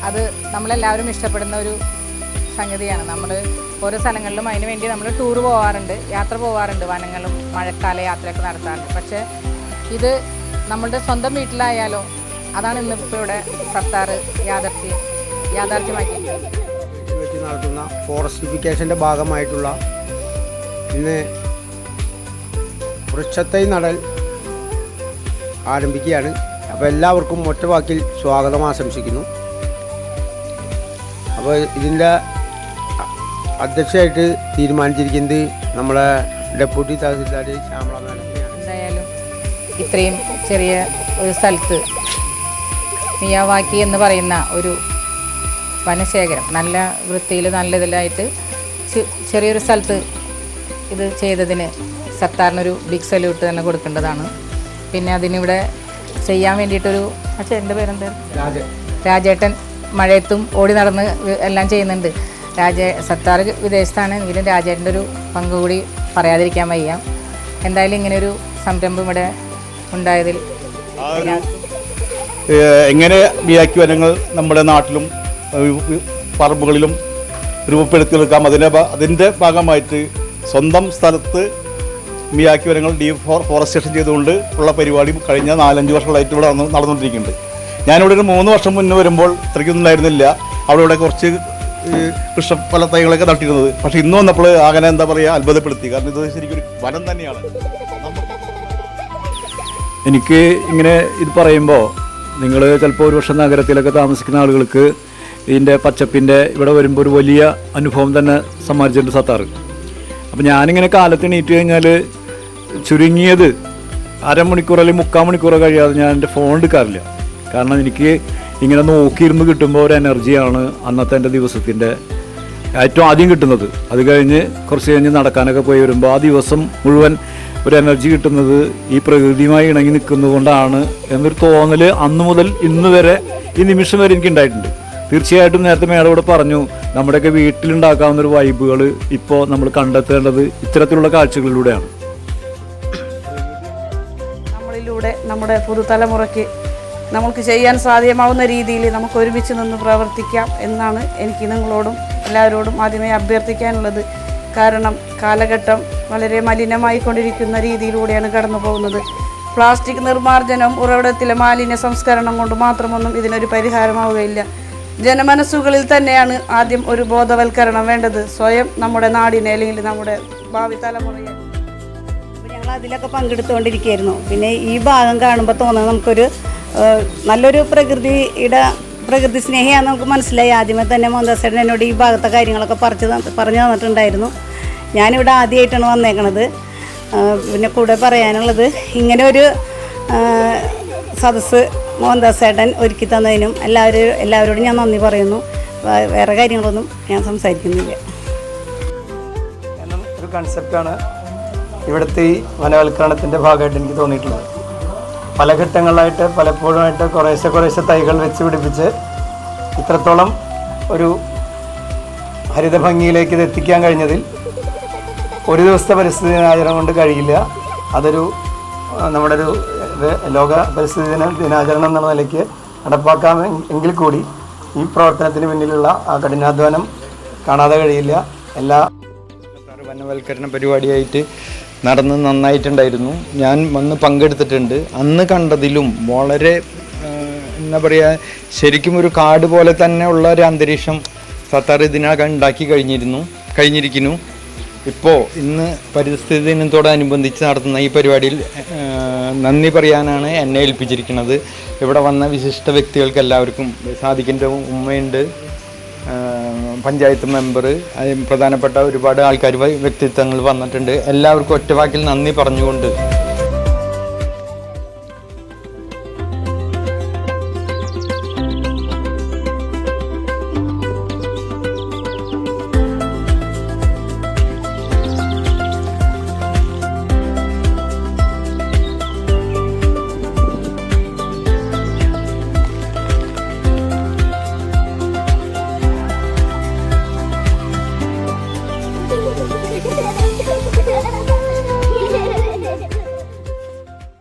അത് നമ്മളെല്ലാവരും ഇഷ്ടപ്പെടുന്ന ഒരു സംഗതിയാണ്. നമ്മൾ ഓരോ സ്ഥലങ്ങളിലും അതിന് വേണ്ടി നമ്മൾ ടൂർ പോകാറുണ്ട്, യാത്ര പോകാറുണ്ട്, വനങ്ങളും മഴക്കാല യാത്രയൊക്കെ നടത്താറുണ്ട്. പക്ഷേ ഇത് നമ്മളുടെ സ്വന്തം വീട്ടിലായാലോ, അതാണ് ഇന്നിപ്പോൾ ഇവിടെ സത്താർ യാഥാർത്ഥ്യമാക്കി നടത്തുന്ന ഫോറസ്റ്റിഫിക്കേഷൻ്റെ ഭാഗമായിട്ടുള്ള ഇന്ന് വൃക്ഷത്തൈ നടൽ ആരംഭിക്കുകയാണ്. അപ്പോൾ എല്ലാവർക്കും ഒറ്റവാക്കിൽ സ്വാഗതം ആശംസിക്കുന്നു. അപ്പോൾ ഇതിൻ്റെ അധ്യക്ഷയായിട്ട് തീരുമാനിച്ചിരിക്കുന്നത് നമ്മളെ ഡെപ്യൂട്ടി തഹസിൽദാർ ശ്യാമള മാഡത്തിനെയാണ്. എന്തായാലും ഇത്രയും ചെറിയ ഒരു സ്ഥലത്ത് മിയാവാക്കി എന്ന് പറയുന്ന ഒരു വനശേഖരം നല്ല വൃത്തിയിൽ നല്ല ഇതിലായിട്ട് ചെറിയൊരു സ്ഥലത്ത് ഇത് ചെയ്തതിന് സത്താറിനൊരു ബിഗ് സല്യൂട്ട് തന്നെ കൊടുക്കേണ്ടതാണ്. പിന്നെ അതിനിവിടെ ചെയ്യാൻ വേണ്ടിയിട്ടൊരു എൻ്റെ പേരെന്താ രാജേട്ടൻ മഴയത്തും ഓടി നടന്ന് എല്ലാം ചെയ്യുന്നുണ്ട്. സത്താർ വിദേശത്താണ് എങ്കിലും രാജേട്ടൻ്റെ ഒരു പങ്ക് കൂടി പറയാതിരിക്കാൻ വയ്യ. എന്തായാലും ഇങ്ങനെയൊരു സംരംഭം ഇവിടെ ഉണ്ടായതിൽ എങ്ങനെ മിയാക്കി വനങ്ങൾ നമ്മുടെ നാട്ടിലും പറമ്പുകളിലും രൂപപ്പെടുത്തിയെടുക്കാം, അതിൻ്റെ ഭാഗമായിട്ട് സ്വന്തം സ്ഥലത്ത് മിയാക്കി വനങ്ങൾ ഫോറസ്റ്റേഷൻ ചെയ്തുകൊണ്ട് ഉള്ള പരിപാടി കഴിഞ്ഞ 4-5 വർഷങ്ങളായിട്ട് ഇവിടെ നടന്നുകൊണ്ടിരിക്കുന്നുണ്ട്. ഞാനിവിടെ ഒരു 3 വർഷം മുന്നേ വരുമ്പോൾ ഇത്രയ്ക്കൊന്നും ഉണ്ടായിരുന്നില്ല. അവിടെ കുറച്ച് വൃക്ഷഫല തൈകളൊക്കെ നട്ടിരുന്നത്. പക്ഷേ ഇന്ന് വന്നപ്പോൾ അങ്ങനെ എന്താ പറയുക, അത്ഭുതപ്പെടുത്തി. കാരണം ഇത് ശരിക്കും ഒരു വനം തന്നെയാണ്. എനിക്ക് ഇങ്ങനെ ഇത് പറയുമ്പോൾ നിങ്ങൾ ചിലപ്പോൾ ഒരു വർഷം നഗരത്തിലൊക്കെ താമസിക്കുന്ന ആളുകൾക്ക് ഇതിൻ്റെ പച്ചപ്പിൻ്റെ ഇവിടെ വരുമ്പോൾ ഒരു വലിയ അനുഭവം തന്നെ സമ്മാനിച്ചിട്ടുണ്ട് സത്താർ. അപ്പോൾ ഞാനിങ്ങനെ കാലത്ത് എണീറ്റ് കഴിഞ്ഞാൽ ചുരുങ്ങിയത് അരമണിക്കൂർ അല്ലെങ്കിൽ 3/4 മണിക്കൂർ കഴിയാതെ ഞാൻ എൻ്റെ ഫോൺ എടുക്കാറില്ല. കാരണം എനിക്ക് ഇങ്ങനെ നോക്കിയിരുന്ന് കിട്ടുമ്പോൾ ഒരു എനർജിയാണ് അന്നത്തെ എൻ്റെ ദിവസത്തിൻ്റെ ഏറ്റവും ആദ്യം കിട്ടുന്നത്. അത് കഴിഞ്ഞ് കുറച്ച് കഴിഞ്ഞ് നടക്കാനൊക്കെ പോയി വരുമ്പോൾ ആ ദിവസം മുഴുവൻ ഒരു എനർജി കിട്ടുന്നത് ഈ പ്രകൃതിയുമായി ഇണങ്ങി നിൽക്കുന്നതുകൊണ്ടാണ് എന്നൊരു തോന്നൽ അന്ന് മുതൽ ഇന്ന് വരെ ഈ നിമിഷം വരെ എനിക്ക് ഉണ്ടായിട്ടുണ്ട്. തീർച്ചയായിട്ടും നേരത്തെ മേഡം ഇവിടെ പറഞ്ഞു, നമ്മുടെയൊക്കെ വീട്ടിലുണ്ടാക്കാവുന്ന ഒരു വൈബുകൾ ഇപ്പോൾ നമ്മൾ കണ്ടെത്തേണ്ടത് ഇത്തരത്തിലുള്ള കാഴ്ചകളിലൂടെയാണ്. നമ്മളിലൂടെ നമ്മുടെ പുതുതലമുറയ്ക്ക് നമുക്ക് ചെയ്യാൻ സാധ്യമാവുന്ന രീതിയിൽ നമുക്ക് ഒരുമിച്ച് നിന്ന് പ്രവർത്തിക്കാം എന്നാണ് എനിക്ക് നിങ്ങളോടും എല്ലാവരോടും ആദ്യമേ അഭ്യർത്ഥിക്കാനുള്ളത്. കാരണം കാലഘട്ടം വളരെ മലിനമായിക്കൊണ്ടിരിക്കുന്ന രീതിയിലൂടെയാണ് കടന്നു പോകുന്നത്. പ്ലാസ്റ്റിക് നിർമ്മാർജ്ജനം, ഉറവിടത്തിലെ മാലിന്യ സംസ്കരണം കൊണ്ട് മാത്രമൊന്നും ഇതിനൊരു പരിഹാരമാവുകയില്ല. ജനമനസ്സുകളിൽ തന്നെയാണ് ആദ്യം ഒരു ബോധവൽക്കരണം വേണ്ടത്, സ്വയം നമ്മുടെ നാടിനെ അല്ലെങ്കിൽ നമ്മുടെ ഭാവി തലമുറയെ. ഞങ്ങൾ അതിലൊക്കെ പങ്കെടുത്തുകൊണ്ടിരിക്കുകയായിരുന്നു. പിന്നെ ഈ ഭാഗം കാണുമ്പോൾ തോന്നുന്നത് നമുക്കൊരു നല്ലൊരു പ്രകൃതി സ്നേഹിയാണെന്ന് നമുക്ക് മനസ്സിലായി. ആദ്യമേ തന്നെ മോഹൻദാസേട്ടൻ എന്നോട് ഈ ഭാഗത്തെ കാര്യങ്ങളൊക്കെ പറഞ്ഞു തന്നിട്ടുണ്ടായിരുന്നു. ഞാനിവിടെ ആദ്യമായിട്ടാണ് വന്നേക്കണത്. പിന്നെ കൂടെ പറയാനുള്ളത്, ഇങ്ങനെ ഒരു സദസ്സ് മോഹൻദാസേട്ടൻ ഒരുക്കി തന്നതിനും എല്ലാവരോടും ഞാൻ നന്ദി പറയുന്നു. വേറെ കാര്യങ്ങളൊന്നും ഞാൻ സംസാരിക്കുന്നില്ല. ഒരു കൺസെപ്റ്റാണ് ഇവിടുത്തെ ഈ വനവൽക്കരണത്തിൻ്റെ ഭാഗമായിട്ട് എനിക്ക് തോന്നിയിട്ടുള്ളത്. പല ഘട്ടങ്ങളിലായിട്ട് പലപ്പോഴുമായിട്ട് കുറേശ്ശെ തൈകൾ വെച്ച് പിടിപ്പിച്ച് ഇത്രത്തോളം ഒരു ഹരിതഭംഗിയിലേക്ക് ഇത് എത്തിക്കാൻ കഴിഞ്ഞതിൽ ഒരു ദിവസത്തെ പരിസ്ഥിതി ദിനാചരണം കൊണ്ട് കഴിയില്ല. അതൊരു നമ്മുടെ ഒരു ലോക പരിസ്ഥിതി ദിനാചരണം എന്നുള്ള നിലയ്ക്ക് നടപ്പാക്കാം എങ്കിൽ കൂടി ഈ പ്രവർത്തനത്തിന് പിന്നിലുള്ള ആ കഠിനാധ്വാനം കാണാതെ കഴിയില്ല. എല്ലാ വനവൽക്കരണ പരിപാടിയായിട്ട് നടന്ന് നന്നായിട്ടുണ്ടായിരുന്നു. ഞാൻ വന്ന് പങ്കെടുത്തിട്ടുണ്ട്. അന്ന് കണ്ടതിലും വളരെ എന്താ പറയുക, ശരിക്കും ഒരു കാട് പോലെ തന്നെ ഉള്ള ഒരു അന്തരീക്ഷം സത്താർ ഇതിനകം ഉണ്ടാക്കി കഴിഞ്ഞിരിക്കുന്നു. ഇപ്പോൾ ഇന്ന് പരിസ്ഥിതി ദിനത്തോടനുബന്ധിച്ച് നടത്തുന്ന ഈ പരിപാടിയിൽ നന്ദി പറയാനാണ് എന്നെ ഏൽപ്പിച്ചിരിക്കുന്നത്. ഇവിടെ വന്ന വിശിഷ്ട വ്യക്തികൾക്ക് എല്ലാവർക്കും, സാദിഖിൻ്റെ ഉമ്മയുണ്ട്, പഞ്ചായത്ത് മെമ്പർ, പ്രധാനപ്പെട്ട ഒരുപാട് ആൾക്കാർ വ്യക്തിത്വങ്ങൾ വന്നിട്ടുണ്ട്. എല്ലാവർക്കും ഒറ്റവാക്കിൽ നന്ദി പറഞ്ഞുകൊണ്ട്